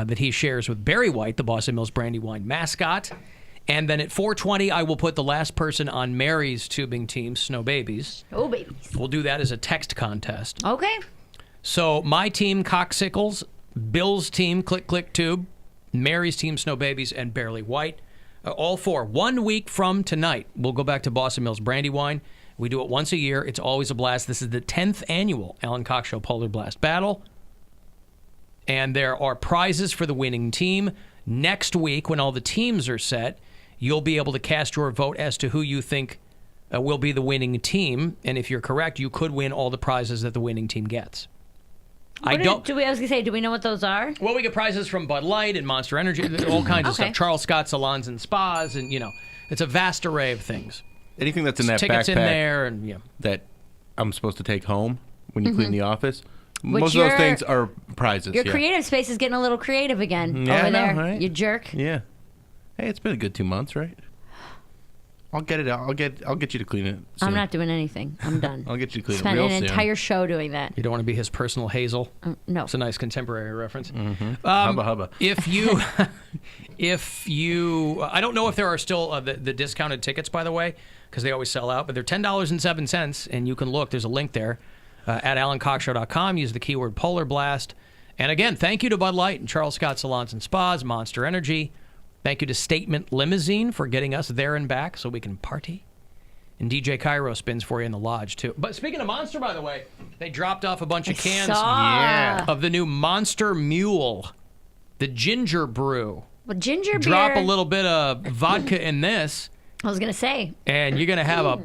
that he shares with Barry White, the Boston Mills Brandywine mascot. And then at 4:20, I will put the last person on Mary's tubing team, Snow Babies. Oh, babies. We'll do that as a text contest. Okay. So my team, Coxsicles, Bill's team, Click Click Tube, Mary's team, Snow Babies, and Barely White. All four. 1 week from tonight, we'll go back to Boston Mills Brandywine. We do it once a year. It's always a blast. This is the 10th annual Alan Cox Show Polar Blast Battle. And there are prizes for the winning team. Next week, when all the teams are set, you'll be able to cast your vote as to who you think will be the winning team. And if you're correct, you could win all the prizes that the winning team gets. I was going to say, do we know what those are? Well, we get prizes from Bud Light and Monster Energy, all kinds of stuff. Charles Scott Salons and Spas, and, it's a vast array of things. Anything that's in that tickets backpack in there, and that I'm supposed to take home when you clean the office. Most of those things are prizes. Your creative space is getting a little creative again over there. Right? You jerk. Yeah. Hey, it's been a good 2 months, right? I'll get it out. I'll get you to clean it soon. I'm not doing anything. I'm done. I'll get you to clean Spent it real an soon. entire show doing that. You don't want to be his personal Hazel? No. It's a nice contemporary reference. Hubba hubba. If you, I don't know if there are still the discounted tickets, by the way, because they always sell out, but they're $10.07, and you can look. There's a link there at AlanCoxShow.com. Use the keyword Polar Blast. And again, thank you to Bud Light and Charles Scott Salons and Spas, Monster Energy. Thank you to Statement Limousine for getting us there and back so we can party. And DJ Cairo spins for you in the lodge, too. But speaking of Monster, by the way, they dropped off a bunch of cans of the new Monster Mule, the ginger brew. Well, ginger beer. Drop a little bit of vodka in this. I was going to say. And you're going to have a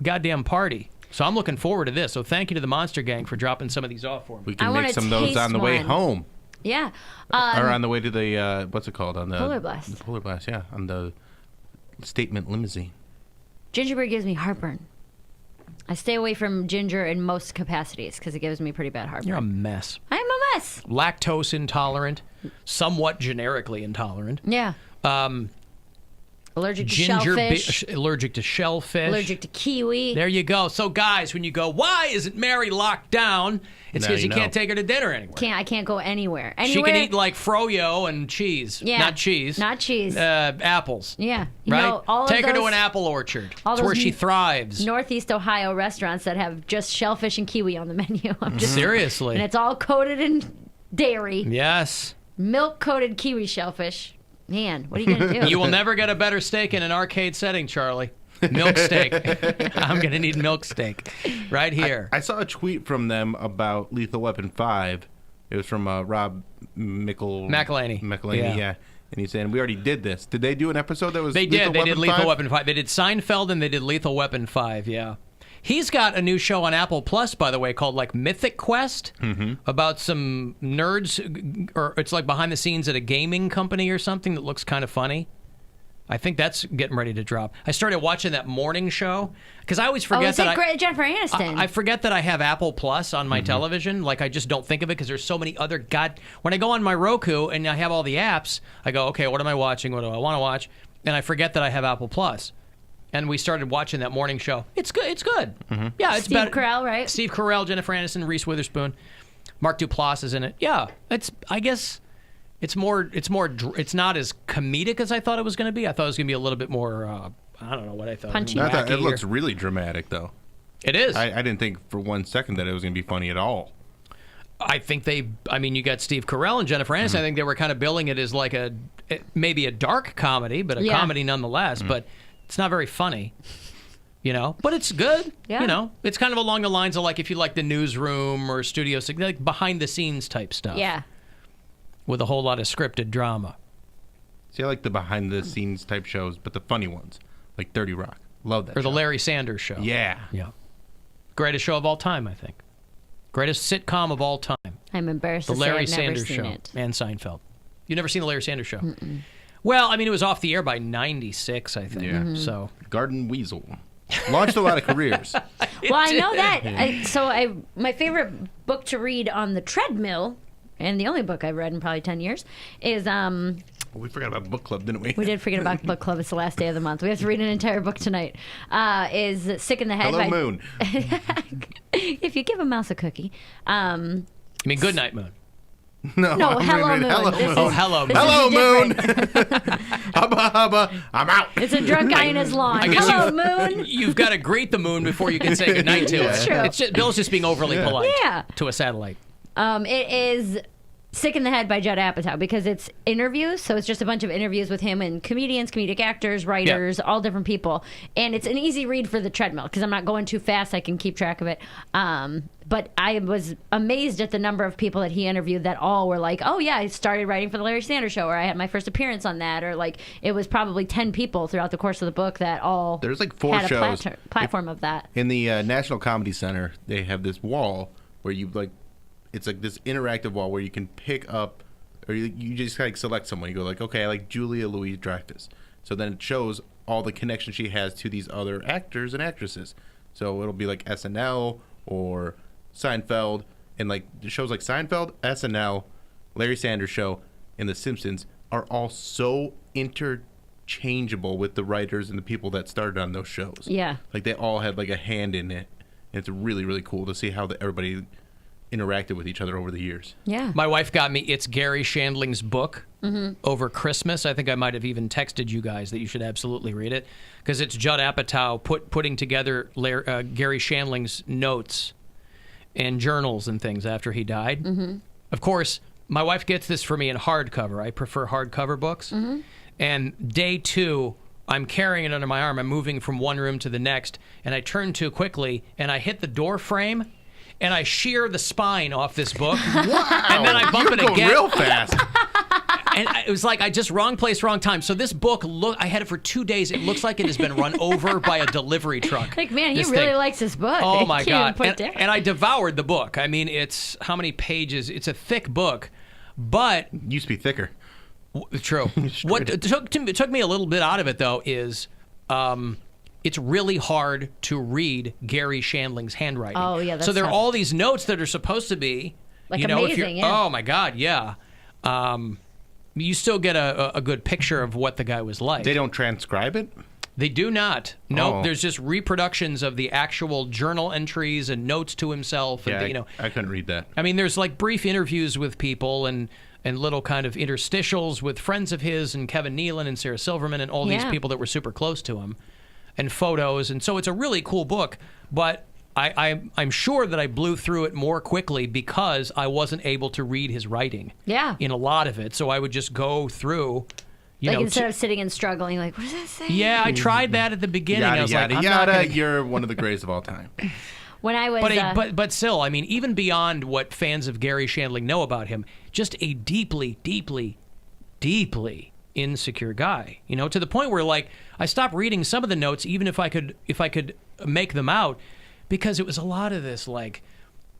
goddamn party. So I'm looking forward to this. So thank you to the Monster Gang for dropping some of these off for me. We can make some of those on the way home. Yeah. Or on the way to the, what's it called? On the Polar Blast. The Polar Blast, yeah. On the Statement Limousine. Ginger beer gives me heartburn. I stay away from ginger in most capacities because it gives me pretty bad heartburn. You're a mess. I am a mess. Lactose intolerant, somewhat generically intolerant. Yeah. Allergic to ginger shellfish. Allergic to shellfish. Allergic to kiwi. There you go. So, guys, when you go, why isn't Mary locked down? It's because you can't take her to dinner anywhere. I can't go anywhere. She can eat like froyo and cheese. Yeah. Not cheese. Not cheese. Apples. Yeah. Right? Take her to an apple orchard. That's where she thrives. Northeast Ohio restaurants that have just shellfish and kiwi on the menu. Seriously. And it's all coated in dairy. Yes. Milk-coated kiwi shellfish. Man, what are you going to do? You will never get a better steak in an arcade setting, Charlie. Milk steak. I'm going to need milk steak right here. I saw a tweet from them about Lethal Weapon 5. It was from Rob McElhaney. Yeah. And he's saying, we already did this. Did they do an episode that was They Lethal did. They did Lethal 5? Weapon 5. They did Seinfeld and they did Lethal Weapon 5, yeah. He's got a new show on Apple Plus, by the way, called like Mythic Quest, about some nerds, or it's like behind the scenes at a gaming company or something that looks kind of funny. I think that's getting ready to drop. I started watching that morning show because I always forget that Jennifer Aniston? I forget that I have Apple Plus on my television. Like I just don't think of it because there's so many other when I go on my Roku and I have all the apps, I go, okay, what am I watching? What do I want to watch? And I forget that I have Apple Plus. And we started watching that morning show. It's good. It's good. Yeah, it's Steve Carell, right? Steve Carell, Jennifer Aniston, Reese Witherspoon, Mark Duplass is in it. Yeah, I guess it's not as comedic as I thought it was going to be. I thought it was going to be a little bit more. I don't know what I thought. Punchy. It looks really dramatic, though. It is. I didn't think for 1 second that it was going to be funny at all. I think you got Steve Carell and Jennifer Aniston. I think they were kind of billing it as like maybe a dark comedy, but a comedy nonetheless. But it's not very funny, but it's good. Yeah. It's kind of along the lines of like if you like the Newsroom or Studio 6, like behind the scenes type stuff. Yeah. With a whole lot of scripted drama. See, I like the behind the scenes type shows, but the funny ones, like 30 Rock. Love that. Or the Larry Sanders Show. Yeah. Yeah. Greatest show of all time, I think. Greatest sitcom of all time. I'm embarrassed the to Larry say I've never Sanders seen Show it. And Seinfeld. You never seen the Larry Sanders Show? Mm-mm. Well, it was off the air by 96, I think. Yeah. So Garden Weasel. Launched a lot of careers. Well, I know that. My favorite book to read on the treadmill, and the only book I've read in probably 10 years, is... we forgot about book club, didn't we? We did forget about book club. It's the last day of the month. We have to read an entire book tonight. Is Sick in the Head Hello, Moon. If you give a mouse a cookie. You mean Goodnight Moon? No, No, Hello Moon. Hello This Moon. Oh, Hello Moon. Hello, Moon. different. Hubba, hubba. I'm out. It's a drunk guy in his lawn. I guess Hello, Moon. You've got to greet the moon before you can say goodnight to That's it. true. It's just, Bill's just being overly polite Yeah. to a satellite. It is Sick in the Head by Judd Apatow because it's interviews. So it's just a bunch of interviews with him and comedians, comedic actors, writers, all different people. And it's an easy read for the treadmill because I'm not going too fast. I can keep track of it. But I was amazed at the number of people that he interviewed that all were like, oh, yeah, I started writing for the Larry Sanders Show, or I had my first appearance on that, or like it was probably 10 people throughout the course of the book that all There's like 4 had shows. a platform of that. In the National Comedy Center, they have this wall where you like, it's like this interactive wall where you can pick up, or you just like select someone. You go like, okay, I like Julia Louis-Dreyfus. So then it shows all the connections she has to these other actors and actresses. So it'll be like SNL or Seinfeld, and like the shows like Seinfeld, SNL, Larry Sanders Show, and The Simpsons are all so interchangeable with the writers and the people that started on those shows. Yeah. Like they all had like a hand in it. And it's really, really cool to see how everybody interacted with each other over the years. Yeah. My wife got me It's Gary Shandling's book over Christmas. I think I might have even texted you guys that you should absolutely read it because it's Judd Apatow putting together Gary Shandling's notes and journals and things after he died. Of course, my wife gets this for me in hardcover. I prefer hardcover books. And day 2, I'm carrying it under my arm. I'm moving from one room to the next, and I turn too quickly, and I hit the door frame, and I shear the spine off this book. Wow! And then I bump You're it going again. real fast. And it was like I just wrong place, wrong time. So this book, I had it for 2 days. It looks like it has been run over by a delivery truck. Like, man, he This really thing. likes this book. Oh He my can't even God! put it down. And I devoured the book. I mean, it's how many pages? It's a thick book, but Used to be thicker. true. What took me a little bit out of it though is. It's really hard to read Gary Shandling's handwriting. Oh, yeah, that's so there are tough. all these notes that are supposed to be, Like you know, if amazing, you're, yeah. oh my God, yeah. You still get a good picture of what the guy was like. They don't transcribe it? They do not. No, Oh. there's just reproductions of the actual journal entries and notes to himself. And Yeah, you know, I couldn't read that. I mean, there's like brief interviews with people and little kind of interstitials with friends of his and Kevin Nealon and Sarah Silverman and all these Yeah. people that were super close to him, and photos. And so it's a really cool book, but I'm sure that I blew through it more quickly because I wasn't able to read his writing Yeah. in a lot of it. So I would just go through, you Like know. instead of sitting and struggling, like, what does that say? Yeah, I tried that at the beginning. I Yada, was yada, like, I'm not yada. gonna- You're one of the greatest of all time. When I was, But still, I mean, even beyond what fans of Gary Shandling know about him, just a deeply, deeply, deeply insecure guy. You know, to the point where like I stopped reading some of the notes, even if I could make them out, because it was a lot of this like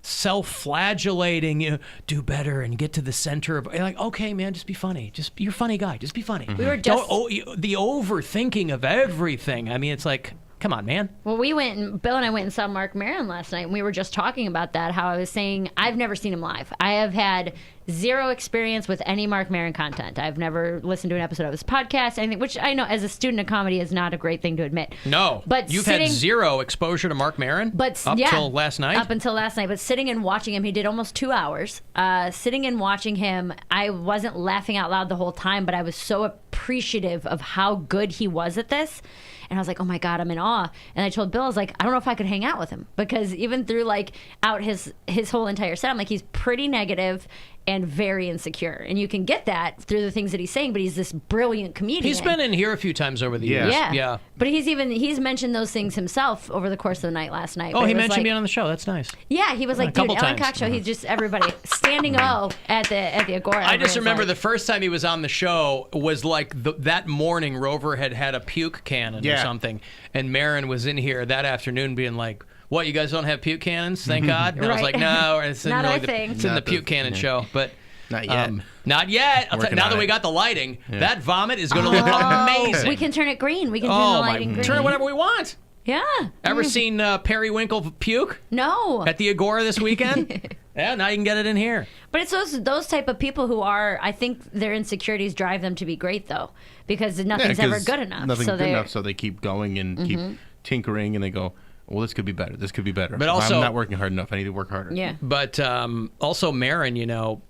self-flagellating, you know, do better and get to the center of like, okay, man, just be funny. You're a funny guy. Just be funny. We were just- the overthinking of everything. I mean, it's like, come on, man. well, Bill and I went and saw Marc Maron last night, and we were just talking about that, how I was saying I've never seen him live. I have had zero experience with any Marc Maron content. I've never listened to an episode of his podcast, anything, which I know as a student of comedy is not a great thing to admit. No, But you've sitting- had zero exposure to Marc Maron up till last night. Up until last night, but sitting and watching him, he did almost 2 hours. Sitting and watching him, I wasn't laughing out loud the whole time, but I was so appreciative of how good he was at this. And I was like, oh my God, I'm in awe. And I told Bill, I was like, I don't know if I could hang out with him because even through like out his whole entire set, I'm like, he's pretty negative and very insecure. And you can get that through the things that he's saying, but he's this brilliant comedian. He's been in here a few times over the Yeah. years. Yeah. But he's mentioned those things himself over the course of the night last night. Oh, But he it was mentioned like, being on the show. That's nice. yeah, he was like, dude, couple Alan times. Cox Show, he's just everybody standing O at the Agora. I just Everyone's remember like, the first time he was on the show was like that morning Rover had a puke cannon or Yeah. something. And Maron was in here that afternoon being like, what, you guys don't have puke cannons? Thank God. And I was Right. like, no, it's in, Not really our the, thing. it's in the Not the- puke cannon yeah. show. But Not yet. Not yet. Working Now on that we it. got the lighting, that vomit is going to look Oh, amazing. we can turn it green. We can turn oh, the my. lighting green. Turn it whatever we want. Yeah. Ever seen Periwinkle puke No. at the Agora this weekend? Yeah, now you can get it in here. But it's those type of people who are, I think their insecurities drive them to be great, though, because nothing's Yeah, ever 'cause good enough. Nothing's so good they're- enough, so they keep going and keep tinkering, and they go, well, this could be better. This could be better. But Well, also- I'm not working hard enough. I need to work harder. But also Maron, you know,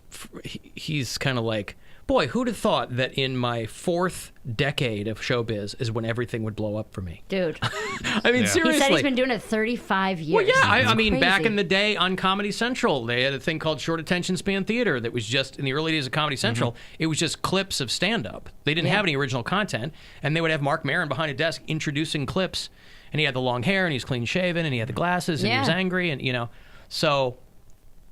he's kind of like, boy, who'd have thought that in my 4th decade of showbiz is when everything would blow up for me? Dude. I mean, seriously. He said he's been doing it 35 years. Well, yeah. I mean, crazy. back in the day on Comedy Central, they had a thing called short attention span theater that was just, in the early days of Comedy Central, it was just clips of stand-up. They didn't have any original content, and they would have Marc Maron behind a desk introducing clips, and he had the long hair, and he was clean-shaven, and he had the glasses, and he was angry, and, so...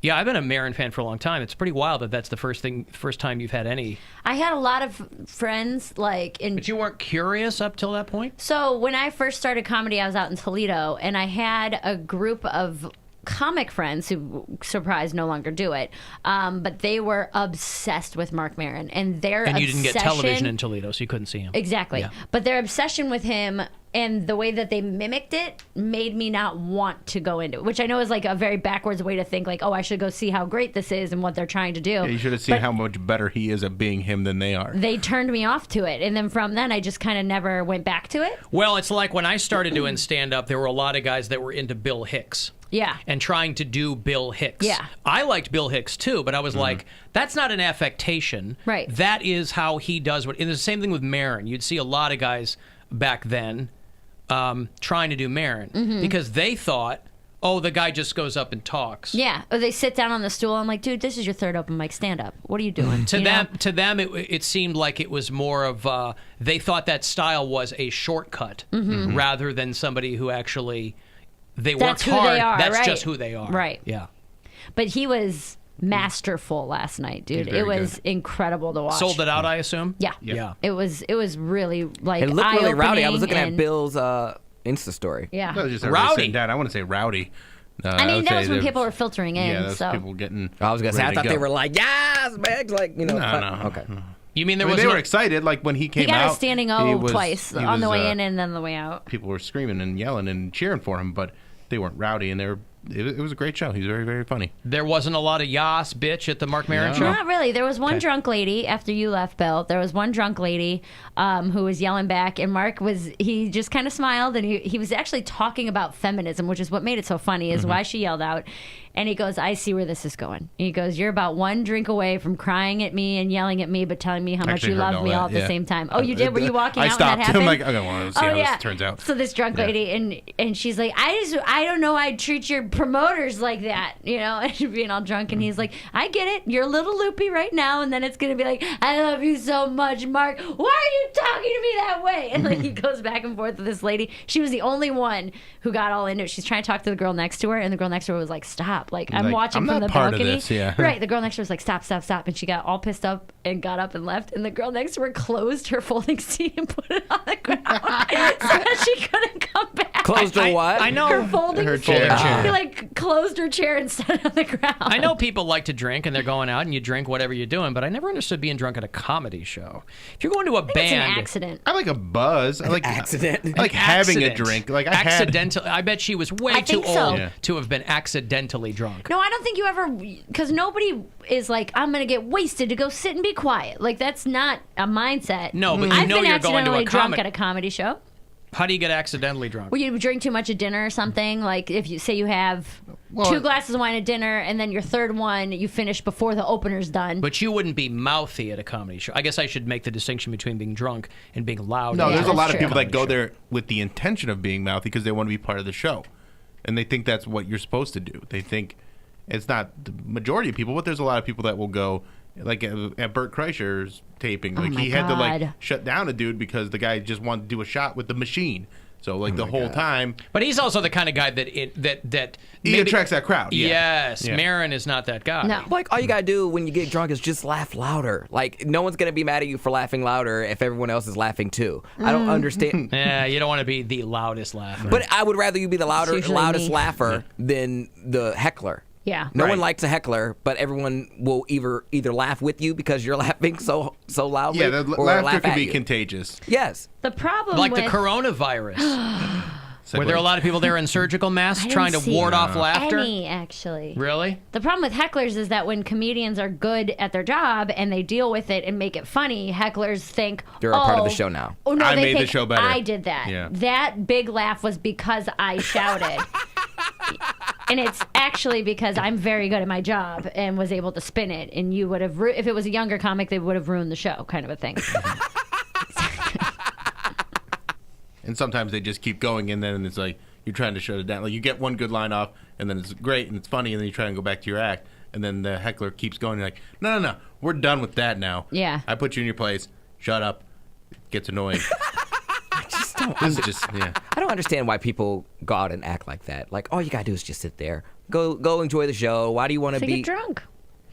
Yeah, I've been a Maron fan for a long time. It's pretty wild that that's the first time you've had any. I had a lot of friends But you weren't curious up till that point? So when I first started comedy, I was out in Toledo, and I had a group of comic friends who, surprise, no longer do it, but they were obsessed with Marc Maron, and you didn't get television in Toledo, so you couldn't see him. Exactly. Yeah. But their obsession with him and the way that they mimicked it made me not want to go into it, which I know is like a very backwards way to think, like, oh, I should go see how great this is and what they're trying to do. Yeah, you should have seen how much better he is at being him than they are. They turned me off to it, and then from then I just kind of never went back to it. Well, it's like when I started doing stand-up, there were a lot of guys that were into Bill Hicks. Yeah. And trying to do Bill Hicks. Yeah. I liked Bill Hicks too, but I was like, that's not an affectation. Right. That is how he does what. And it's the same thing with Maron. You'd see a lot of guys back then trying to do Maron because they thought, oh, the guy just goes up and talks. Yeah. Or they sit down on the stool. I'm like, dude, this is your 3rd open mic stand-up. What are you doing? To them, it seemed like it was more of they thought that style was a shortcut rather than somebody who actually. They worked hard. They are, That's right. just who they are. Right. Yeah. But he was masterful last night, dude. It was incredible to watch. Sold it out, I assume? Yeah. It was really like It looked really rowdy. I was looking eye-opening at Bill's Insta story. Yeah. That was just Rowdy. sitting down. I want to say rowdy. I mean, that was when people were filtering in. Yeah, that's so people getting. I was gonna say, I ready to thought they go. were like, yes, Megs, like No. Okay. You mean there I mean, was they were excited. Like when he came he got out, a standing he O was- twice he on the was, way in and then the way out. People were screaming and yelling and cheering for him, but they weren't rowdy, and it was a great show. He's very, very funny. There wasn't a lot of yas, bitch, at the Marc Maron No. show? Not really. There was one drunk lady after you left, Bill. There was one drunk lady who was yelling back, and Marc he just kind of smiled, and he was actually talking about feminism, which is what made it so funny, is why she yelled out. And he goes, I see where this is going. He goes, you're about one drink away from crying at me and yelling at me, but telling me how much Actually you heard love all me that, all at the yeah. same time. Oh, you did? Were you walking I out stopped. when that happened? I'm like, okay, well, let's see how this turns out. So this drunk lady, and she's like, I don't know, I'd treat your promoters like that, and being all drunk. And he's like, I get it. You're a little loopy right now, and then it's gonna be like, I love you so much, Marc. Why are you talking to me that way? And like he goes back and forth with this lady. She was the only one who got all into it. She's trying to talk to the girl next to her, and the girl next to her was like, stop. Like, I'm watching I'm from not the part of balcony. this, yeah. Right. The girl next to her was like, stop, stop, stop. And she got all pissed up and got up and left. And the girl next to her closed her folding seat and put it on the ground so that she couldn't come back. Closed her what? I know. Her folding Her seat. chair. He like closed her chair and set it on the ground. I know people like to drink and they're going out and you drink whatever you're doing, but I never understood being drunk at a comedy show. If you're going to a It's band, an accident. I like a buzz. I like accident. I like having a accident. drink. Like accidental. I bet she was way I too think so. old Yeah. to have been accidentally drunk. No, I don't think you ever, because nobody is like, I'm going to get wasted to go sit and be quiet. Like, that's not a mindset. No, but you I've know been you're going to a accidentally drunk comedy. at a comedy show. How do you get accidentally drunk? Where you drink too much at dinner or something. Like, if you say you have Well, 2 glasses of wine at dinner, and then your third one you finish before the opener's done. But you wouldn't be mouthy at a comedy show. I guess I should make the distinction between being drunk and being loud. No, Yeah, there's a lot that's of people true. that go there with the intention of being mouthy because they want to be part of the show, and they think that's what you're supposed to do. They think it's not the majority of people, but there's a lot of people that will go. Like at Bert Kreischer's taping, like my he had to like God. shut down a dude because the guy just wanted to do a shot with the machine. So like the whole time, But he's also the kind of guy that he maybe- attracts that crowd. Yeah. Yes, Yeah. Maron is not that guy. No. Like, all you gotta do when you get drunk is just laugh louder. Like, no one's gonna be mad at you for laughing louder if everyone else is laughing too. I don't understand. Yeah, you don't want to be the loudest laugher. But I would rather you be the usually loudest me. laugher than the heckler. Yeah. No Right. one likes a heckler, but everyone will either laugh with you because you're laughing so loudly, Yeah, the or laughter laugh can at be you. contagious. Yes. The problem like with the coronavirus. Were there a lot of people there in surgical masks I trying to didn't see ward off laughter? any, actually. Really? The problem with hecklers is that when comedians are good at their job and they deal with it and make it funny, hecklers think They're a part of the show now. Oh no, I they made the think show better. I did that. Yeah. That big laugh was because I shouted. And it's actually because I'm very good at my job and was able to spin it. And you would have, if it was a younger comic, they would have ruined the show, kind of a thing. And sometimes they just keep going, and then it's like you're trying to shut it down. Like you get one good line off, and then it's great and it's funny, and then you try and go back to your act, and then the heckler keeps going. You're like, no, we're done with that now. Yeah. I put you in your place. Shut up. It gets annoying. I just don't. I don't understand why people go out and act like that. Like all you gotta do is just sit there, go enjoy the show. Why do you want to be get drunk?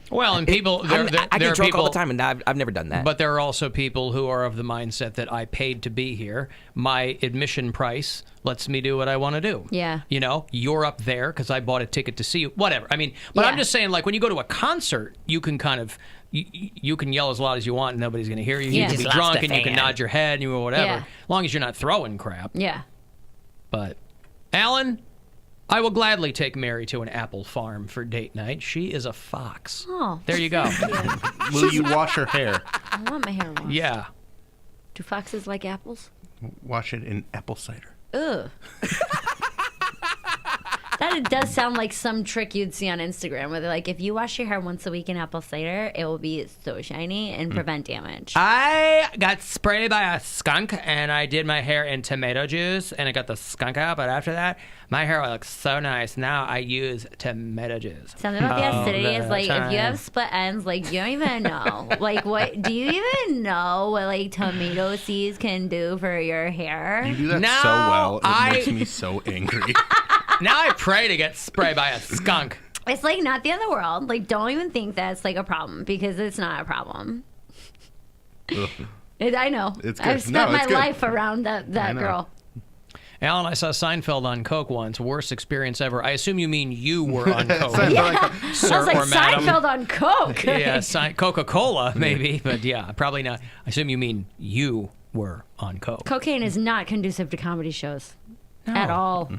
Well, and people, I there get are drunk people, all the time, and I've never done that. But there are also people who are of the mindset that I paid to be here. My admission price lets me do what I want to do. Yeah. You know, you're up there because I bought a ticket to see you. Whatever. I mean, but Yeah. I'm just saying, like, when you go to a concert, you can kind of, you can yell as loud as you want and nobody's going to hear you. You Yeah. can be Just drunk and you can nod your head and you whatever. Yeah. As long as you're not throwing crap. Yeah. But, Alan, I will gladly take Mary to an apple farm for date night. She is a fox. Oh. There you go. Will you wash her hair? I want my hair washed. Yeah. Do foxes like apples? Wash it in apple cider. Ugh. That it does sound like some trick you'd see on Instagram where they're like, if you wash your hair once a week in apple cider, it will be so shiny and prevent damage. I got sprayed by a skunk and I did my hair in tomato juice and I got the skunk out. But after that, my hair looks so nice. Now I use tomato juice. Something about the acidity the is like if you time. have split ends, like you don't even know. Like what do you even know what like tomato seeds can do for your hair? You do that Now so well. It I- makes me so angry. Now I pray to get sprayed by a skunk. It's like not the end of the world. Like don't even think that's like a problem because it's not a problem. Ugh. I know. It's good. I've spent No, it's my good. life around that know. girl. Alan, I saw Seinfeld on Coke once. Worst experience ever. I assume you mean you were on Coke. Sir I was like or madam. Seinfeld on Coke. Yeah, Coca-Cola, maybe. But yeah, probably not. I assume you mean you were on Coke. Cocaine is not conducive to comedy shows at all.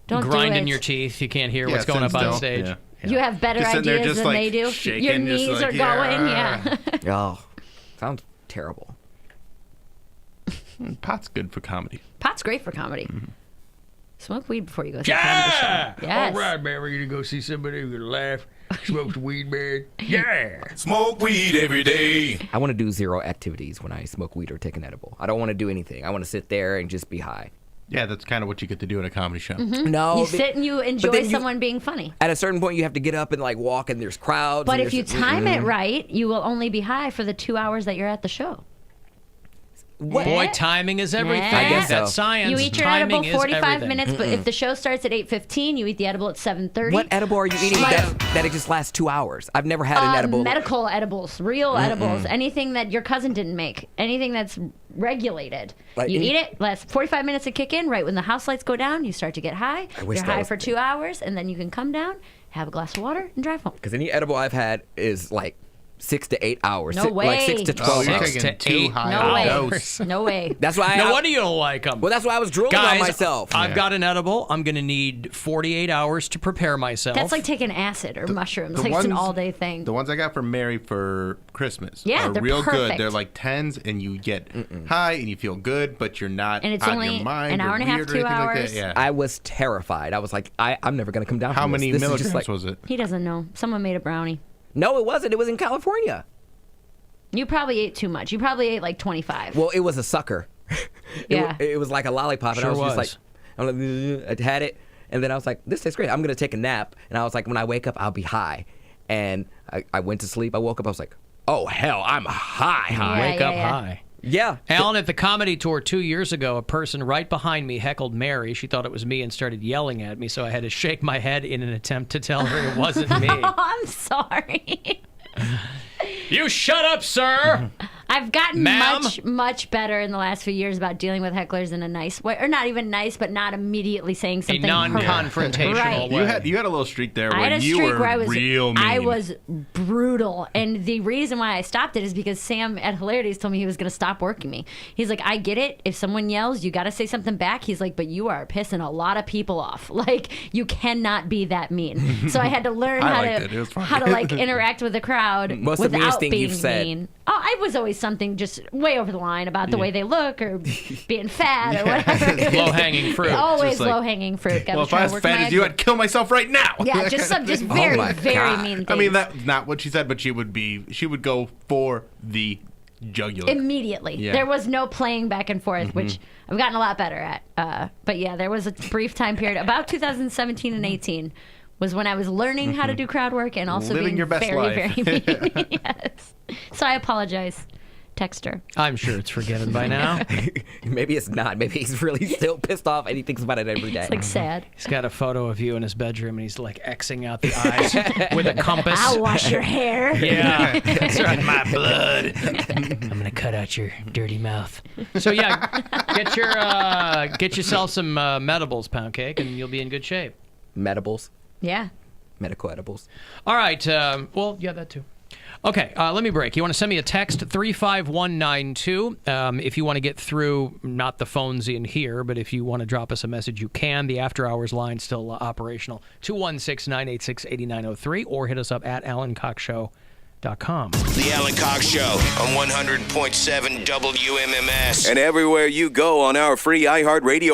Don't Grind do it. in your teeth. You can't hear Yeah, what's going up sit on still. stage. Yeah. You have better Just sitting there ideas just, than like, they do. shaking, Your just knees like, are going. Yeah. Oh, sounds terrible. Pot's good for comedy. Pot's great for comedy. Smoke weed before you go see a Yeah! comedy show. Yes. All right, man. We're going to go see somebody who's going to laugh, smoke some weed, man. Yeah. Smoke weed every day. I want to do zero activities when I smoke weed or take an edible. I don't want to do anything. I want to sit there and just be high. Yeah, that's kind of what you get to do at a comedy show. No, You sit and you enjoy then you- someone being funny. at a certain point you have to get up and like walk, and there's crowds. But and if you there's- time it right, you will only be high for the 2 hours that you're at the show. What? Boy, timing is everything. I guess That's so. science. You eat your timing edible is 45 everything. minutes, but if the show starts at 8:15, you eat the edible at 7:30. What edible are you eating that it just lasts 2 hours? I've never had an edible. Medical edibles, real edibles, anything that your cousin didn't make, anything that's regulated. Like you any- eat it, lasts 45 minutes to kick in. Right when the house lights go down, you start to get high. I wish You're that high was for me. 2 hours, and then you can come down, have a glass of water, and drive home. Because any edible I've had is like 6 to 8 hours. No Like 6 to way. 12 you're hours. Six taking to too eight high No a way. dose. No way. That's why. No wonder you don't like them. Well, that's why I was drooling Guys, on myself. I've got an edible. I'm going to need 48 hours to prepare myself. That's like taking acid or mushrooms. The Like it's an ones- all-day thing. The ones I got from Mary for Christmas Yeah, are they're real perfect. good. They're like 10s, and you get high, and you feel good, but you're not And it's out of only your mind an or hour and a half, weird or 2 anything like hours. that. Yeah. I was terrified. I was like, I'm never going to come down How from this. many This is milligrams just like, was it? He doesn't know. Someone made a brownie. No, it wasn't. It was in California. You probably ate too much. You probably ate like 25. Well, it was a sucker. Yeah. It was like a lollipop, and Sure I was just like, was. I'm like, I had it, and then I was like, this tastes great. I'm gonna take a nap, and I was like, when I wake up, I'll be high, and I went to sleep. I woke up, I was like, oh hell, I'm high. Yeah, Wake up high. Yeah. Alan, at the comedy tour 2 years ago, a person right behind me heckled Mary. She thought it was me and started yelling at me, so I had to shake my head in an attempt to tell her it wasn't me. Oh, I'm sorry. You shut up, sir! I've gotten Ma'am? much better in the last few years about dealing with hecklers in a nice way, or not even nice, but not immediately saying A something non-confrontational Right. way. You had a little streak there I where had a you streak were where I was real mean. I was brutal, and the reason why I stopped it is because Sam at Hilarities told me he was going to stop working me. He's like, I get it. If someone yells, you got to say something back. He's like, but you are pissing a lot of people off. Like you cannot be that mean. So I had to learn I how liked it. It was to funny. how to like interact with the crowd What's the without meanest thing being you've said? mean. Oh, I was always something just way over the line about the way they look or being fat or whatever. Low-hanging fruit. Always Just like, low-hanging fruit. Gotta Well, if try I to was work fat my as you, exit. I'd kill myself right now. Yeah, just some very, my very God. mean things. I mean, that's not what she said, but she would go for the jugular. Immediately. Yeah. There was no playing back and forth, which I've gotten a lot better at. But yeah, there was a brief time period, about 2017 and 18, was when I was learning how to do crowd work and also Living being your best very, life. very mean. Yes. So I apologize, Texter. I'm sure it's forgiven by now. Maybe it's not. Maybe he's really still pissed off and he thinks about it every day. It's like sad. He's got a photo of you in his bedroom, and he's like Xing out the eyes with a compass. I'll wash your hair. Yeah, that's right. My blood. I'm gonna cut out your dirty mouth. So yeah, get yourself some Medibles, Poundcake, and you'll be in good shape. Medibles. Yeah. Medical edibles. All right. Well, yeah, that too. Okay, let me break. You want to send me a text, 35192. If you want to get through, not the phones in here, but if you want to drop us a message, you can. The after-hours line still operational, 216-986-8903, or hit us up at alancoxshow.com. The Alan Cox Show on 100.7 WMMS. And everywhere you go on our free iHeartRadio